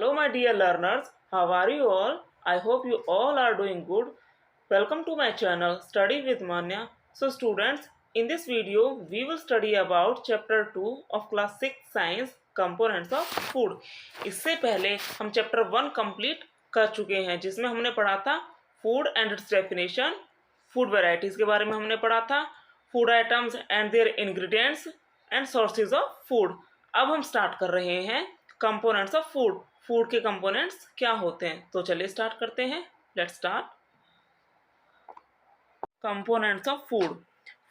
Hello, my dear learners. How are you all? I hope you all are doing good. Welcome to my channel Study with Manya. So, students, in this video, we will study about chapter 2 of class 6 science components of food. इससे पहले हम chapter 1 complete कर चुके हैं जिसमें हमने पढ़ा था food and its definition, food varieties के बारे में हमने पढ़ा था, food items and their ingredients and sources of food. अब हम स्टार्ट कर रहे हैं कंपोनेंट्स ऑफ फूड. फूड के कंपोनेंट्स क्या होते हैं, तो चलिए स्टार्ट करते हैं. Let's start. Components of food.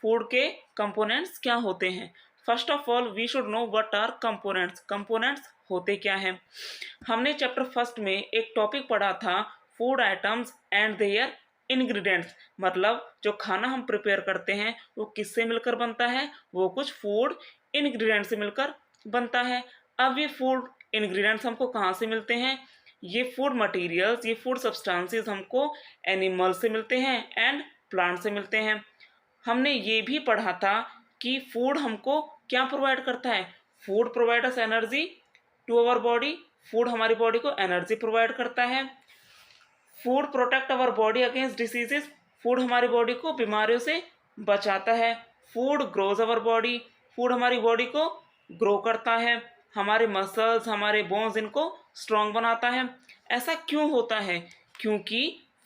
Food के कंपोनेंट्स क्या होते हैं. First of all we should know what are components. Components होते क्या हैं. हमने चैप्टर फर्स्ट में एक टॉपिक पढ़ा था food items and their ingredients. मतलब जो खाना हम प्रिपेयर करते हैं वो किससे मिलकर बनता है, वो कुछ फूड इंग्रेडिएंट्स से मिलकर बनता है. अब ये फूड इंग्रेडिएंट्स हमको कहाँ से मिलते हैं. ये फूड मटेरियल्स, ये फूड सब्सटेंसेस हमको एनिमल से मिलते हैं एंड प्लांट से मिलते हैं. हमने ये भी पढ़ा था कि फूड हमको क्या प्रोवाइड करता है. Food provide us energy to our body. Food हमारी बॉडी को एनर्जी प्रोवाइड करता है. Food protect our body against diseases. Food हमारी बॉडी को बीमारियों से बचाता है. Food grows our body. Food हमारी बॉडी को ग्रो करता है. हमारे मसल्स, हमारे बोन्स, इनको स्ट्रॉन्ग बनाता है. ऐसा क्यों होता है, क्योंकि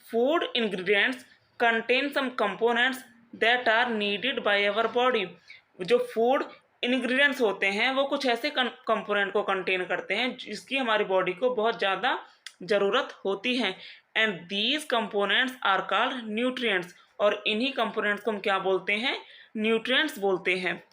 food ingredients contain some components that are needed by our body. जो फूड इंग्रेडिएंट्स होते हैं वो कुछ ऐसे कंपोनेंट को कंटेन करते हैं जिसकी हमारी बॉडी को बहुत ज़्यादा ज़रूरत होती है. And these components are called nutrients. और इन्हीं कंपोनेंट्स को हम क्या बोलते हैं, न्यूट्रिएंट्स बोलते हैं.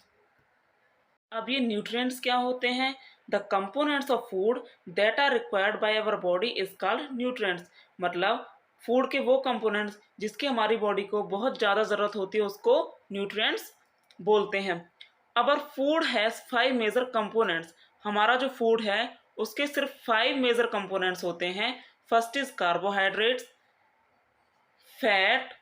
अब ये न्यूट्रिएंट्स क्या होते हैं. The components of food that are required by our body is called nutrients. मतलब फूड के वो कंपोनेंट्स जिसकी हमारी बॉडी को बहुत ज़्यादा ज़रूरत होती है उसको न्यूट्रिएंट्स बोलते हैं. Our food has 5 major components. हमारा जो फूड है उसके सिर्फ 5 मेजर कंपोनेंट्स होते हैं. First is carbohydrates, fat,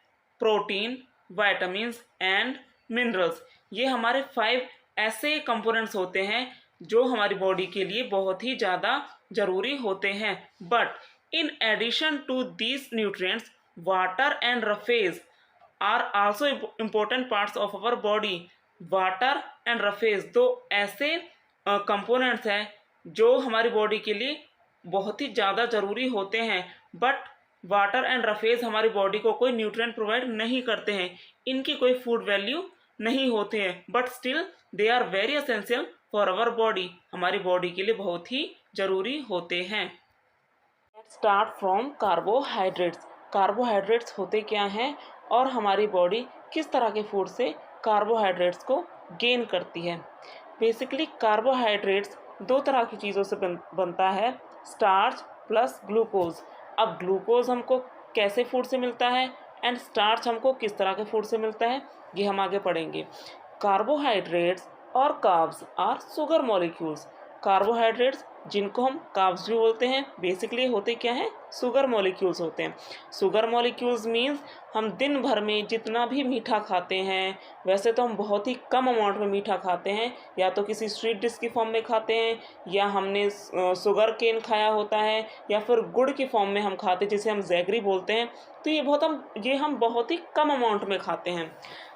protein, vitamins and minerals. ये हमारे 5 ऐसे कंपोनेंट्स होते हैं जो हमारी बॉडी के लिए बहुत ही ज़्यादा ज़रूरी होते हैं. But in addition to these nutrients water and roughage are also important parts of our body. Water and roughage दो ऐसे कंपोनेंट्स हैं जो हमारी बॉडी के लिए बहुत ही ज़्यादा ज़रूरी होते हैं. बट वाटर एंड रफेज हमारी बॉडी को कोई न्यूट्रिएंट प्रोवाइड नहीं करते हैं. इनकी कोई फूड वैल्यू नहीं होते हैं. But still they are very essential for our body. हमारी बॉडी के लिए बहुत ही ज़रूरी होते हैं. Start from carbohydrates. कार्बोहाइड्रेट्स होते क्या हैं और हमारी बॉडी किस तरह के फूड से कार्बोहाइड्रेट्स को गेन करती है. बेसिकली कार्बोहाइड्रेट्स 2 तरह की चीज़ों से बनता है, स्टार्च प्लस ग्लूकोज. अब ग्लूकोज हमको कैसे फूड से मिलता है एंड स्टार्च हमको किस तरह के फूड से मिलता है, ये हम आगे पढ़ेंगे. कार्बोहाइड्रेट्स और carbs are sugar molecules. Carbohydrates जिनको हम कार्ब्स भी बोलते हैं, बेसिकली होते क्या हैं, शुगर मॉलिक्यूल्स होते हैं. शुगर मॉलिक्यूल्स मीन्स हम दिन भर में जितना भी मीठा खाते हैं, वैसे तो हम बहुत ही कम अमाउंट में मीठा खाते हैं, या तो किसी स्वीट डिश की फॉर्म में खाते हैं, या हमने शुगर केन खाया होता है, या फिर गुड़ की फॉर्म में हम खाते हैं जिसे हम जैगरी बोलते हैं. तो ये हम बहुत ही कम अमाउंट में खाते हैं.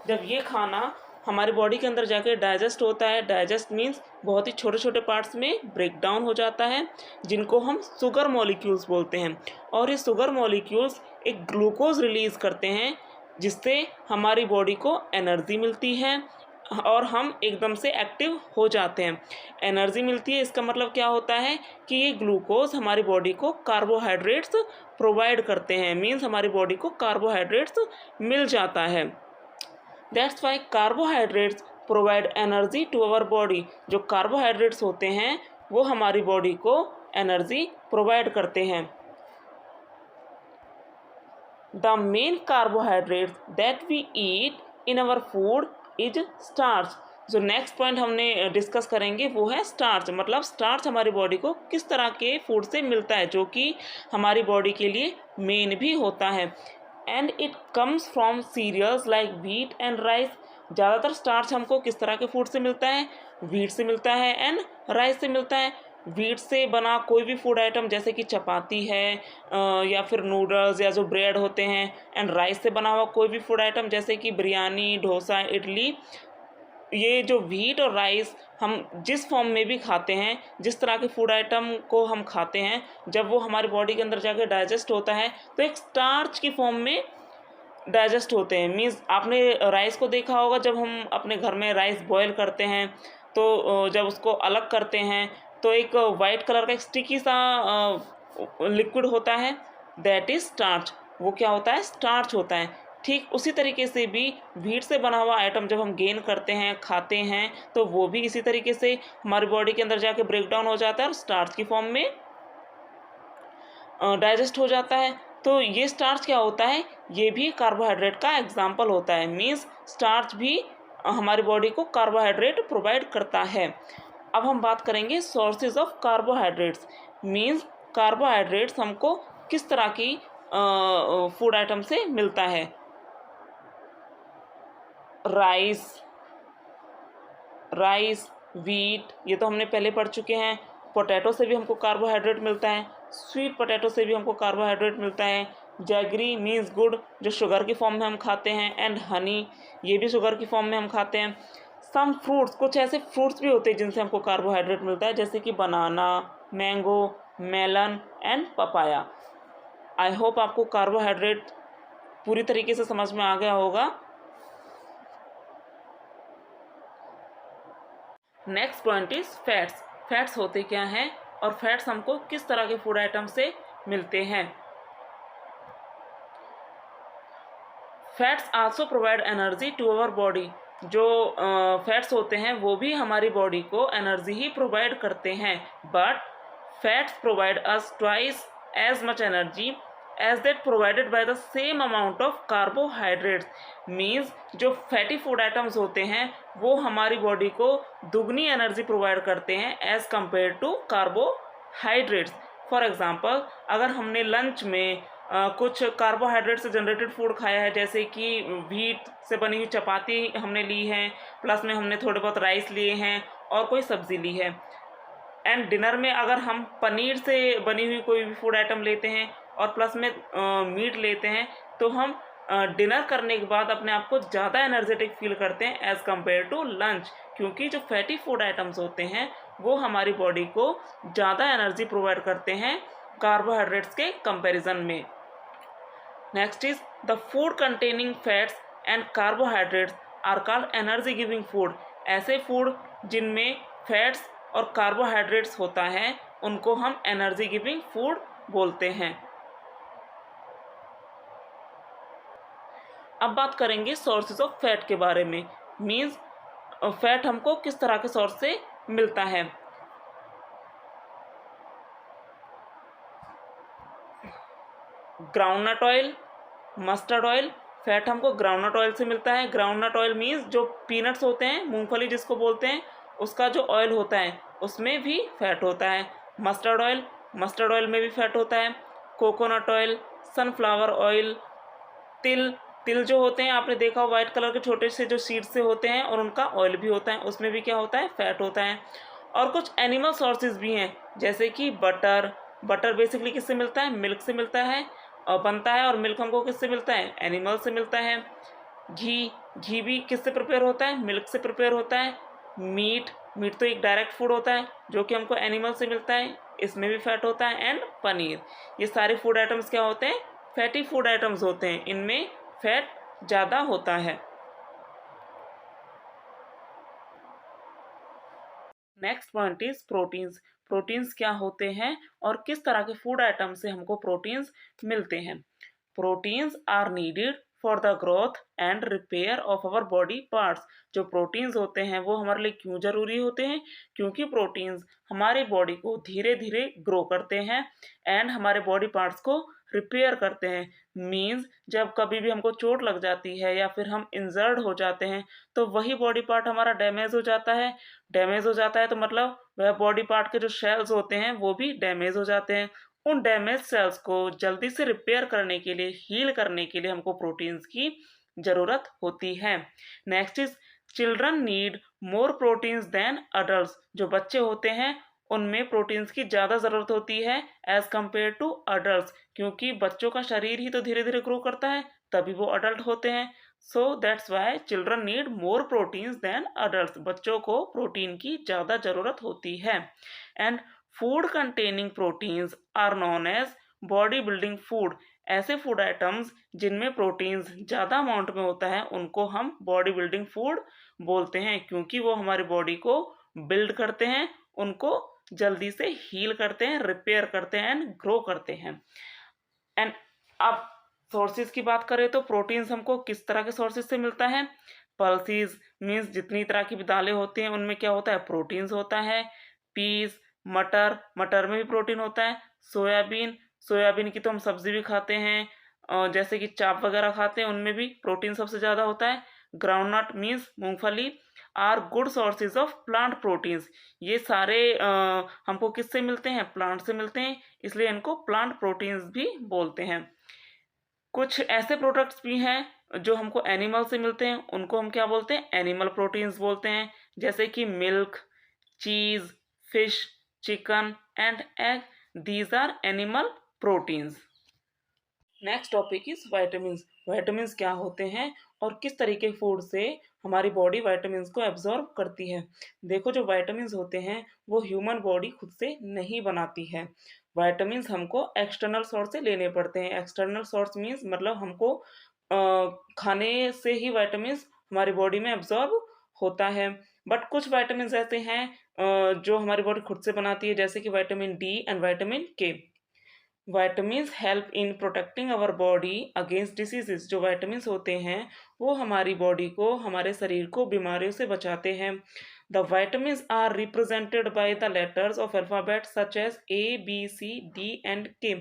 जब ये खाना हमारी बॉडी के अंदर जाके डाइजेस्ट होता है, डाइजेस्ट मीन्स बहुत ही छोटे छोटे पार्ट्स में ब्रेक डाउन हो जाता है, जिनको हम शुगर मॉलिक्यूल्स बोलते हैं. और ये शुगर मॉलिक्यूल्स एक ग्लूकोज रिलीज़ करते हैं जिससे हमारी बॉडी को एनर्जी मिलती है और हम एकदम से एक्टिव हो जाते हैं. एनर्जी मिलती है, इसका मतलब क्या होता है कि ये ग्लूकोज हमारी बॉडी को कार्बोहाइड्रेट्स प्रोवाइड करते हैं. मीन्स हमारी बॉडी को कार्बोहाइड्रेट्स मिल जाता है. That's why carbohydrates provide energy to our body. जो कार्बोहाइड्रेट्स होते हैं वो हमारी बॉडी को एनर्जी प्रोवाइड करते हैं. The main carbohydrates that we eat in our food is starch. जो नेक्स्ट पॉइंट हमने डिस्कस करेंगे वो है स्टार्च. मतलब स्टार्च हमारी बॉडी को किस तरह के फूड से मिलता है, जो कि हमारी बॉडी के लिए मेन भी होता है. And it comes from cereals like wheat and rice. ज़्यादातर स्टार्च हमको किस तरह के फूड से मिलता है, व्हीट से मिलता है एंड राइस से मिलता है. व्हीट से बना कोई भी फूड आइटम जैसे कि चपाती है या फिर नूडल्स या जो ब्रेड होते हैं, एंड राइस से बना हुआ कोई भी फूड आइटम जैसे कि बिरयानी, डोसा, इडली, ये जो व्हीट और राइस हम जिस फॉर्म में भी खाते हैं, जिस तरह के फूड आइटम को हम खाते हैं, जब वो हमारी बॉडी के अंदर जाके डाइजेस्ट होता है तो एक स्टार्च की फॉर्म में डाइजेस्ट होते हैं। मीन्स आपने राइस को देखा होगा, जब हम अपने घर में राइस बॉयल करते हैं तो जब उसको अलग करते हैं तो एक वाइट कलर का एक स्टिकी सा लिक्विड होता है, दैट इज स्टार्च। वो क्या होता है? स्टार्च होता है। ठीक उसी तरीके से भी व्हीट से बना हुआ आइटम जब हम गेन करते हैं, खाते हैं, तो वो भी इसी तरीके से हमारी बॉडी के अंदर जाके ब्रेक डाउन हो जाता है और स्टार्च की फॉर्म में डाइजेस्ट हो जाता है। तो ये स्टार्च क्या होता है? ये भी कार्बोहाइड्रेट का एग्जाम्पल होता है। मीन्स स्टार्च भी हमारी बॉडी को कार्बोहाइड्रेट प्रोवाइड करता है। अब हम बात करेंगे sources of carbohydrates. Means carbohydrates हमको किस तरह की फूड आइटम से मिलता है। राइस, व्हीट, ये तो हमने पहले पढ़ चुके हैं। पोटैटो से भी हमको कार्बोहाइड्रेट मिलता है, स्वीट पोटैटो से भी हमको कार्बोहाइड्रेट मिलता है। जैगरी मीन्स गुड़, जो शुगर की फॉर्म में हम खाते हैं, एंड हनी, ये भी शुगर की फॉर्म में हम खाते हैं। सम फ्रूट्स, कुछ ऐसे फ्रूट्स भी होते हैं जिनसे हमको कार्बोहाइड्रेट मिलता है, जैसे कि banana, mango, melon and papaya. I hope आपको कार्बोहाइड्रेट पूरी तरीके से समझ में आ गया होगा। Next point is fats. Fats होते क्या हैं और फैट्स हमको किस तरह के फूड आइटम से मिलते हैं। Fats also provide energy to our body. जो फैट्स होते हैं वो भी हमारी बॉडी को एनर्जी ही प्रोवाइड करते हैं, but fats provide us twice as much energy as that provided by the same amount of carbohydrates. Means जो फैटी फूड आइटम्स होते हैं वो हमारी बॉडी को दुगनी एनर्जी प्रोवाइड करते हैं as compare to carbohydrates. For example, अगर हमने लंच में कुछ कार्बोहाइड्रेट से जनरेटेड फूड खाया है, जैसे कि व्हीट से बनी हुई चपाती हमने ली है, प्लस में हमने थोड़े बहुत राइस लिए हैं और कोई सब्ज़ी ली है, एंड डिनर में अगर हम पनीर से बनी हुई कोई भी फूड आइटम लेते हैं और प्लस में मीट लेते हैं, तो हम डिनर करने के बाद अपने आप को ज़्यादा एनर्जेटिक फील करते हैं एज़ कम्पेयर टू लंच, क्योंकि जो फैटी फूड आइटम्स होते हैं वो हमारी बॉडी को ज़्यादा एनर्जी प्रोवाइड करते हैं कार्बोहाइड्रेट्स के कंपैरिजन में। Next is the food containing fats and carbohydrates are called energy giving food. ऐसे फूड जिनमें फैट्स और कार्बोहाइड्रेट्स होता है उनको हम एनर्जी गिविंग फूड बोलते हैं। अब बात करेंगे सोर्सेज ऑफ फैट के बारे में। मीन्स फैट हमको किस तरह के सोर्स से मिलता है। Groundnut oil, mustard oil. Fat हमको ग्राउंडनट ऑयल से मिलता है। ग्राउंडनट ऑयल मीन्स जो पीनट्स होते हैं, मूंगफली जिसको बोलते हैं, उसका जो ऑयल होता है उसमें भी फैट होता है। मस्टर्ड ऑयल में भी फैट होता है। कोकोनट ऑयल, सनफ्लावर ऑयल, तिल जो होते हैं आपने देखा हो, वाइट कलर के छोटे से जो सीड्स से होते हैं और उनका ऑयल भी होता है, उसमें भी क्या होता है? फैट होता है। और कुछ एनिमल सोर्सेज भी हैं, जैसे कि बटर बेसिकली किससे मिलता है? मिल्क से मिलता है और बनता है, और मिल्क हमको किससे मिलता है? एनिमल से मिलता है। घी भी किससे प्रिपेयर होता है? मिल्क से प्रिपेयर होता है। मीट तो एक डायरेक्ट फूड होता है जो कि हमको एनिमल से मिलता है, इसमें भी फैट होता है। एंड पनीर, ये सारे फूड आइटम्स क्या होते हैं? फैटी फूड आइटम्स होते हैं, इनमें फैट ज़्यादा होता है। Next point is proteins. Proteins क्या होते हैं और किस तरह के फूड आइटम से हमको प्रोटीन्स मिलते हैं। Proteins are needed for the growth and repair of our body parts. जो प्रोटीन्स होते हैं वो हमारे लिए क्यों ज़रूरी होते हैं? क्योंकि प्रोटीन्स हमारे बॉडी को धीरे धीरे ग्रो करते हैं एंड हमारे बॉडी पार्ट्स को रिपेयर करते हैं। मीन्स जब कभी भी हमको चोट लग जाती है या फिर हम इंजर्ड हो जाते हैं तो वही बॉडी पार्ट हमारा डैमेज हो जाता है, तो मतलब वह बॉडी पार्ट के जो सेल्स होते हैं वो भी डैमेज हो जाते हैं। उन डैमेज सेल्स को जल्दी से रिपेयर करने के लिए, हील करने के लिए हमको प्रोटीन्स की ज़रूरत होती है। Next is children need more proteins than adult. जो बच्चे होते हैं उनमें प्रोटीन्स की ज़्यादा ज़रूरत होती है एज़ कम्पेयर टू अडल्ट, क्योंकि बच्चों का शरीर ही तो धीरे धीरे ग्रो करता है, तभी वो अडल्ट होते हैं। So that's why children need more proteins than adult. बच्चों को प्रोटीन की ज़्यादा ज़रूरत होती है। And food containing proteins are known as body building food. ऐसे फूड आइटम्स जिनमें प्रोटीन्स ज़्यादा अमाउंट में होता है उनको हम बॉडी बिल्डिंग फूड बोलते हैं, क्योंकि वो हमारी बॉडी को बिल्ड करते हैं, उनको जल्दी से हील करते हैं, रिपेयर करते हैं एंड ग्रो करते हैं। एंड अब सोर्सेज की बात करें तो प्रोटीन्स हमको किस तरह के सोर्सेज से मिलता है। पल्सीज मीन्स जितनी तरह की भी दालें होती हैं उनमें क्या होता है, प्रोटीन्स होता है। पीस, मटर, मटर में भी प्रोटीन होता है। सोयाबीन, सोयाबीन की तो हम सब्जी भी खाते हैं, जैसे कि चाप वगैरह खाते हैं, उनमें भी प्रोटीन सबसे ज़्यादा होता है। ग्राउंडनट मीन्स मूंगफली are good sources of plant proteins. ये सारे हमको किससे मिलते हैं, प्लांट से मिलते हैं, इसलिए इनको प्लांट प्रोटीन्स भी बोलते हैं। कुछ ऐसे प्रोडक्ट्स भी हैं जो हमको एनिमल से मिलते हैं, उनको हम क्या बोलते हैं, एनिमल प्रोटीन्स बोलते हैं, जैसे कि milk, cheese, fish, chicken and egg, these are animal proteins. Next topic is vitamins. Vitamins क्या होते हैं और किस तरीके के फूड से हमारी बॉडी वाइटामिन्स को एब्जॉर्ब करती है। देखो, जो वाइटामिन्स होते हैं वो ह्यूमन बॉडी खुद से नहीं बनाती है। वाइटामिन्स हमको एक्सटर्नल सोर्स से लेने पड़ते हैं। एक्सटर्नल सोर्स मीन्स मतलब हमको खाने से ही वाइटामिन्स हमारी बॉडी में एब्जॉर्ब होता है। बट कुछ वाइटामिन्स ऐसे हैं जो हमारी बॉडी खुद से बनाती है, जैसे कि vitamin D and vitamin K. Vitamins help in protecting our body against diseases. जो वाइटामिन्स होते हैं वो हमारी बॉडी को, हमारे शरीर को बीमारियों से बचाते हैं। The vitamins are represented by the letters of alphabet such as A B C D and K.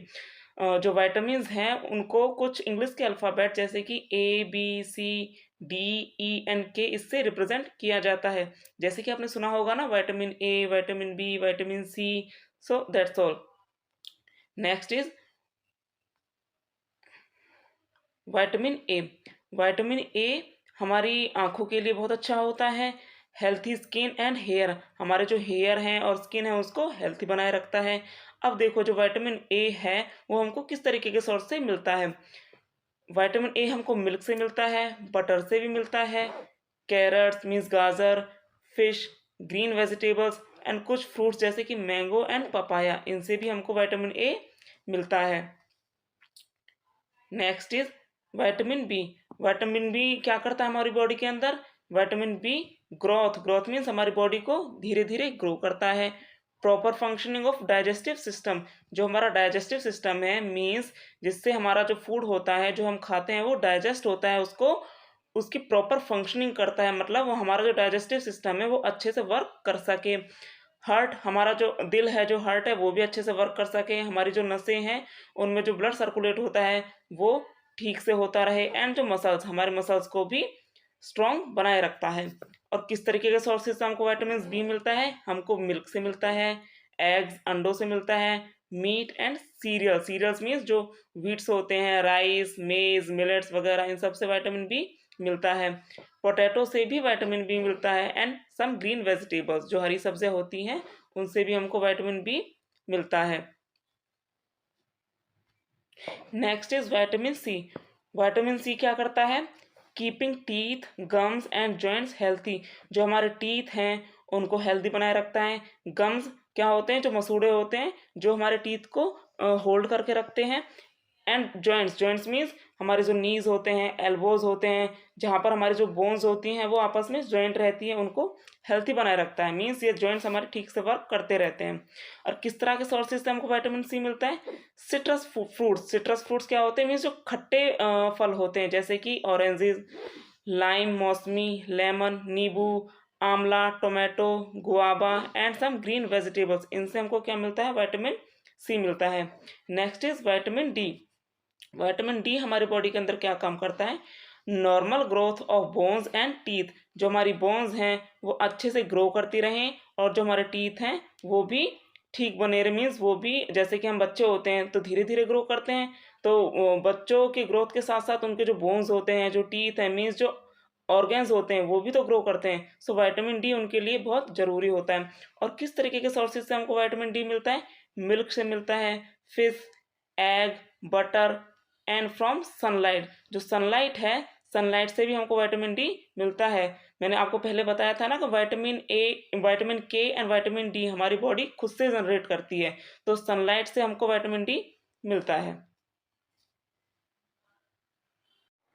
जो वाइटामिन्स हैं उनको कुछ इंग्लिश के अल्फ़ाबेट जैसे कि A B C D E and K इससे रिप्रेजेंट किया जाता है। जैसे कि आपने सुना होगा ना, vitamin A, vitamin B, vitamin C. So that's all. Next is vitamin A. Vitamin A हमारी आंखों के लिए बहुत अच्छा होता है। हेल्थी स्किन एंड हेयर, हमारे जो हेयर हैं और स्किन है उसको हेल्थी बनाए रखता है। अब देखो, जो विटामिन ए है वो हमको किस तरीके के सोर्स से मिलता है। विटामिन ए हमको मिल्क से मिलता है, बटर से भी मिलता है, कैरेट्स मीन्स गाजर, फिश, ग्रीन वेजिटेबल्स एंड कुछ फ्रूट्स जैसे कि मैंगो एंड पपाया, इनसे भी हमको विटामिन ए मिलता है। Next is vitamin B. Vitamin B क्या करता है हमारी बॉडी के अंदर, vitamin B growth, growth means हमारी बॉडी को धीरे धीरे ग्रो करता है। Proper functioning of digestive system, जो हमारा डाइजेस्टिव सिस्टम है मीन्स जिससे हमारा जो फूड होता है जो हम खाते हैं वो डाइजेस्ट होता है, उसको उसकी प्रॉपर फंक्शनिंग करता है, मतलब वो हमारा जो डाइजेस्टिव सिस्टम है वो अच्छे से वर्क कर सके। हार्ट, हमारा जो दिल है, जो हार्ट है वो भी अच्छे से वर्क कर सके, हमारी जो नसें हैं उनमें जो ब्लड सर्कुलेट होता है वो ठीक से होता रहे, एंड जो मसल्स, हमारे मसल्स को भी स्ट्रॉन्ग बनाए रखता है। और किस तरीके के सोर्सेज से हमको विटामिन बी मिलता है, हमको मिल्क से मिलता है, एग्स, अंडों से मिलता है, meat and cereal, cereals means जो व्हीट्स होते हैं, राइस, मेज, मिलेट्स वगैरह, इन सब से विटामिन बी मिलता है। पोटैटो से भी विटामिन बी मिलता है एंड सम ग्रीन वेजिटेबल्स, जो हरी सब्जियां होती हैं उनसे भी हमको विटामिन बी मिलता है। Next is vitamin C. Vitamin C क्या करता है, keeping teeth, gums and joints healthy. जो हमारे टीथ हैं उनको हेल्दी बनाए रखता है। गम्स क्या होते हैं, जो मसूड़े होते हैं जो हमारे टीथ को होल्ड करके रखते हैं। एंड जॉइंट्स, जॉइंट्स मीन्स हमारे जो नीज होते हैं, एल्बोज होते हैं, जहाँ पर हमारी जो बोन्स होती हैं वो आपस में जॉइंट रहती है, उनको हेल्थी बनाए रखता है। मीन्स ये जॉइंट्स हमारे ठीक से वर्क करते रहते हैं। और किस तरह के सोर्सेज से हमको विटामिन सी मिलता है, सिट्रस फ्रूट्स। सिट्रस फ्रूट्स क्या होते हैं, मीन्स जो खट्टे फल होते हैं, जैसे कि ऑरेंजेस, लाइम, मौसमी, लेमन, नींबू, आंवला, tomato, guava and some green vegetables, इनसे हमको क्या मिलता है, विटामिन सी मिलता है। Next is vitamin D. Vitamin D हमारी बॉडी के अंदर क्या काम करता है, normal growth of bones and teeth. जो हमारी बोन्स हैं वो अच्छे से ग्रो करती रहें और जो हमारे टीथ हैं वो भी ठीक बने रहे। मीन्स वो भी, जैसे कि हम बच्चे होते हैं तो धीरे धीरे ग्रो करते हैं, तो बच्चों की ग्रोथ के साथ साथ उनके जो बोन्स होते हैं, जो टीथ हैं, मीन्स जो ऑर्गेन्स होते हैं वो भी तो ग्रो करते हैं। सो विटामिन डी उनके लिए बहुत ज़रूरी होता है। और किस तरीके के सोर्सेज से हमको विटामिन डी मिलता है? मिल्क से मिलता है, fish, egg, butter and from sunlight. जो सनलाइट है, सनलाइट से भी हमको विटामिन डी मिलता है। मैंने आपको पहले बताया था ना कि विटामिन के एंड विटामिन डी हमारी बॉडी खुद से जनरेट करती है, तो सनलाइट से हमको विटामिन डी मिलता है।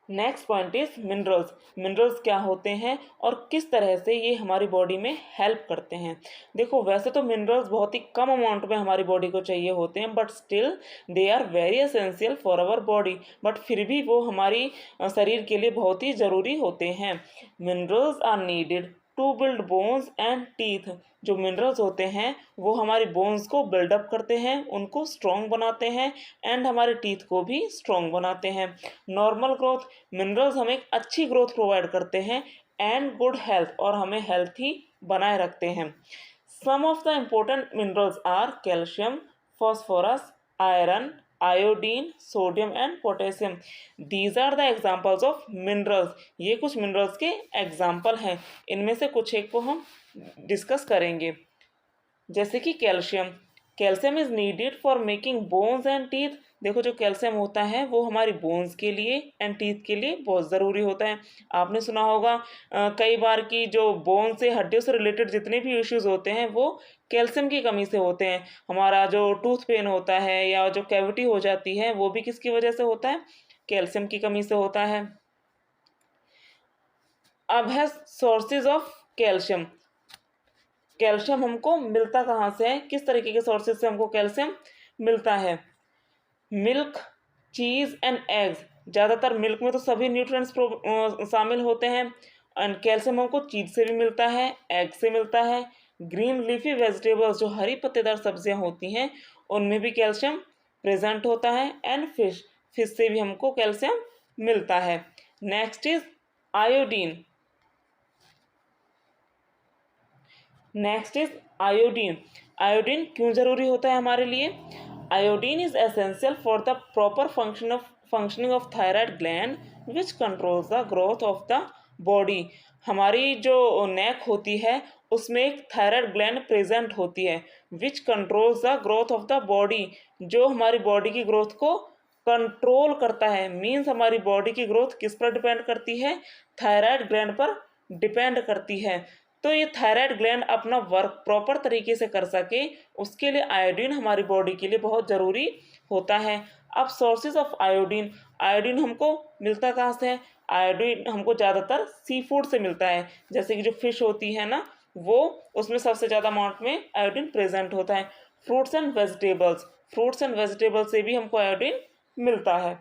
Next point is minerals. Minerals क्या होते हैं और किस तरह से ये हमारी बॉडी में हेल्प करते हैं? देखो, वैसे तो मिनरल्स बहुत ही कम अमाउंट में हमारी बॉडी को चाहिए होते हैं, but still they are very essential for our body. But फिर भी वो हमारी शरीर के लिए बहुत ही ज़रूरी होते हैं। Minerals are needed to build bones and teeth. जो मिनरल्स होते हैं वो हमारी बोन्स को बिल्डअप करते हैं, उनको स्ट्रॉन्ग बनाते हैं एंड हमारे टीथ को भी स्ट्रॉन्ग बनाते हैं। नॉर्मल ग्रोथ, मिनरल्स हमें एक अच्छी ग्रोथ प्रोवाइड करते हैं एंड गुड हेल्थ, और हमें हेल्थी बनाए रखते हैं। Some of the important minerals are calcium, phosphorus, iron, iodine, sodium and potassium. These are the examples of minerals. ये कुछ मिनरल्स के एग्जाम्पल हैं। इनमें से कुछ एक को हम डिस्कस करेंगे। जैसे कि calcium. Calcium is needed for making bones and teeth. देखो, जो कैल्शियम होता है वो हमारी बोन्स के लिए एंड टीथ के लिए बहुत ज़रूरी होता है। आपने सुना होगा कई बार कि जो बोन से, हड्डियों से रिलेटेड जितने भी इश्यूज होते हैं वो कैल्शियम की कमी से होते हैं। हमारा जो टूथ पेन होता है या जो कैविटी हो जाती है वो भी किसकी वजह से होता है? कैल्शियम की कमी से होता है। अब है सोर्सेज ऑफ कैल्शियम। कैल्शियम हमको मिलता कहाँ से है? किस तरीके के सोर्सेज से हमको कैल्शियम मिलता है? Milk, cheese and eggs. ज़्यादातर मिल्क में तो सभी न्यूट्रिएंट्स शामिल होते हैं। एंड कैल्शियम हमको चीज़ से भी मिलता है, एग से मिलता है। ग्रीन लीफी वेजिटेबल्स, जो हरी पत्तेदार सब्जियां होती हैं, उनमें भी कैल्शियम प्रेजेंट होता है। एंड फिश, फिश से भी हमको कैल्शियम मिलता है। Next is iodine. Next is iodine. Iodine क्यों ज़रूरी होता है हमारे लिए? Iodine is essential for the proper functioning of thyroid gland which controls the growth of the body. हमारी जो नेक होती है उसमें एक थायराइड ग्लैंड प्रेजेंट होती है विच controls the growth of the body, जो हमारी बॉडी की ग्रोथ को कंट्रोल करता है। मीन्स हमारी बॉडी की ग्रोथ किस पर डिपेंड करती है? थायराइड ग्लैंड पर डिपेंड करती है। तो ये थायराइड ग्लैंड अपना वर्क प्रॉपर तरीके से कर सके, उसके लिए आयोडीन हमारी बॉडी के लिए बहुत ज़रूरी होता है। अब सोर्सेज ऑफ आयोडीन। आयोडीन हमको मिलता कहाँ से है? आयोडीन हमको ज़्यादातर सी फूड से मिलता है। जैसे कि जो फिश होती है ना, वो उसमें सबसे ज़्यादा अमाउंट में आयोडीन प्रेजेंट होता है। Fruits and vegetables, fruits and vegetables से भी हमको आयोडीन मिलता है।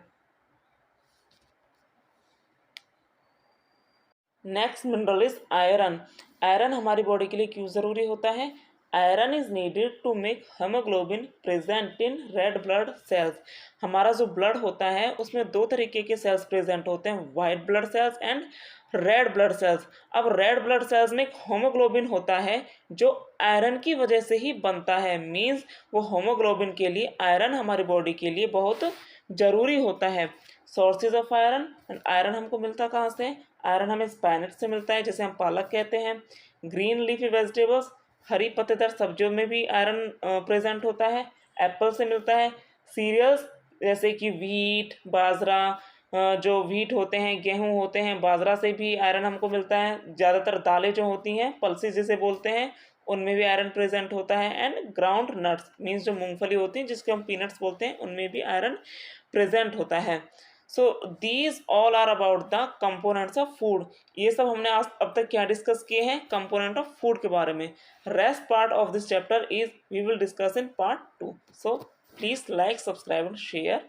Next mineral is iron. Iron हमारी बॉडी के लिए क्यों ज़रूरी होता है? Iron is needed to make haemoglobin present in red blood cells. हमारा जो ब्लड होता है उसमें दो तरीके के सेल्स प्रेजेंट होते हैं, white blood cells and red blood sales. अब रेड ब्लड सेल्स में एक होमोग्लोबिन होता है जो आयरन की वजह से ही बनता है। मीन्स वो होमोग्लोबिन के लिए आयरन हमारी बॉडी के लिए बहुत ज़रूरी होता है। Sources of iron. आयरन हमको मिलता कहाँ से? आयरन हमें स्पाइनेट से मिलता है, जैसे हम पालक कहते हैं। ग्रीन लीफी वेजिटेबल्स, हरी पत्तेदार सब्जियों में भी आयरन प्रेजेंट होता है। एप्पल से मिलता है। सीरियल्स जैसे कि व्हीट, बाजरा, जो व्हीट होते हैं, गेहूं होते हैं, बाजरा से भी आयरन हमको मिलता है। ज़्यादातर दालें जो होती हैं, पल्सेस जिसे बोलते हैं, उनमें भी आयरन प्रेजेंट होता है। एंड ग्राउंड नट्स मीन्स जो मूंगफली होती है जिसको हम पीनट्स बोलते हैं, उनमें भी आयरन प्रेजेंट होता है। So these all are about the components of food. ये सब हमने आज अब तक क्या डिस्कस किए हैं? कंपोनेंट ऑफ फूड के बारे में। Rest part of this chapter is we will discuss in part 2। So please like, subscribe and share